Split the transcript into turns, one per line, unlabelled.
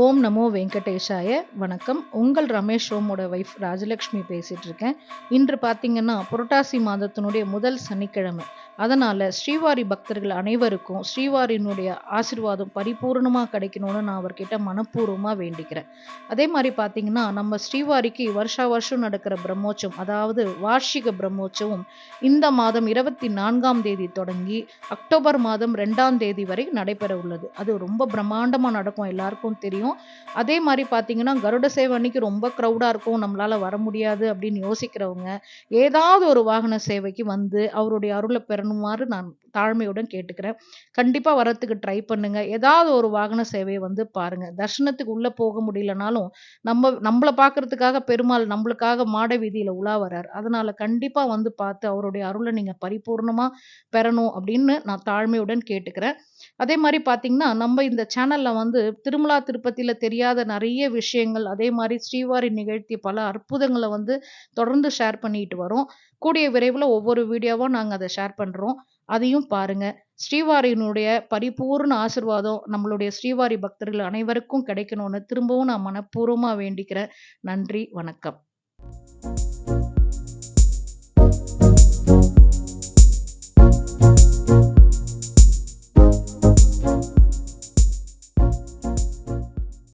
ஓம் நமோ வெங்கடேஷாய. வணக்கம். உங்கள் ரமேஷ் ரோமோட வைஃப் ராஜலக்ஷ்மி பேசிட்டு இருக்கேன். இன்று பார்த்தீங்கன்னா புரட்டாசி மாதத்தினுடைய முதல் சனிக்கிழமை. அதனால ஸ்ரீவாரி பக்தர்கள் அனைவருக்கும் ஸ்ரீவாரியினுடைய ஆசீர்வாதம் பரிபூர்ணமா கிடைக்கணும்னு நான் அவர்கிட்ட மனப்பூர்வமா வேண்டிக்கிறேன். அதே மாதிரி பார்த்தீங்கன்னா நம்ம ஸ்ரீவாரிக்கு வருஷா வருஷம் நடக்கிற பிரம்மோற்சவம், அதாவது வார்ஷிக பிரம்மோற்சவம் இந்த மாதம் 24ஆம் தேதி தொடங்கி அக்டோபர் மாதம் 2ஆம் தேதி வரை நடைபெற உள்ளது. அது ரொம்ப பிரம்மாண்டமா நடக்கும், எல்லாருக்கும் தெரியும். அதே மாதிரி பார்த்தீங்கன்னா கருட சேவை அன்னைக்கு ரொம்ப க்ரௌடா இருக்கும், நம்மளால வர முடியாது அப்படின்னு யோசிக்கிறவங்க ஏதாவது ஒரு வாகன சேவைக்கு வந்து அவருடைய அருளை பெறணுமாறு நான் தாழ்மையுடன் கேட்டுக்கிறேன். கண்டிப்பா வரத்துக்கு ட்ரை பண்ணுங்க. ஏதாவது ஒரு வாகன சேவையை வந்து பாருங்க. தர்ஷனத்துக்கு உள்ள போக முடியலனாலும் நம்மள பார்க்கறதுக்காக பெருமாள் நம்மளுக்காக மாட வீதியில உலா வரார். அதனால கண்டிப்பா வந்து பார்த்து அவருடைய அருளை நீங்க பரிபூர்ணமா பெறணும் அப்படின்னு நான் தாழ்மையுடன் கேட்டுக்கிறேன். அதே மாரி பார்த்தீங்கன்னா, நம்ம இந்த சேனல்ல வந்து திருமலா திருப்பதில தெரியாத நெறைய விஷயங்கள், அதே மாரி ஸ்ரீவாரி நிகழ்த்திய பல அற்புதங்கள வந்து தொடர்ந்து ஷேர் பண்ணிட்டு வரோம். கூடிய விரைவில ஒவ்வொரு வீடியோவா நாங்க அத ஷேர் பண்றோம். அதையும் பாருங்க. ஸ்ரீவாரியினுடைய பரிபூர்ண ஆசீர்வாதம் நம்மளுடைய ஸ்ரீவாரி பக்தர்கள் அனைவருக்கும் கிடைக்கணும்னு திரும்பவும் நான் மனப்பூர்வமா வேண்டிக்கிறேன். நன்றி, வணக்கம்.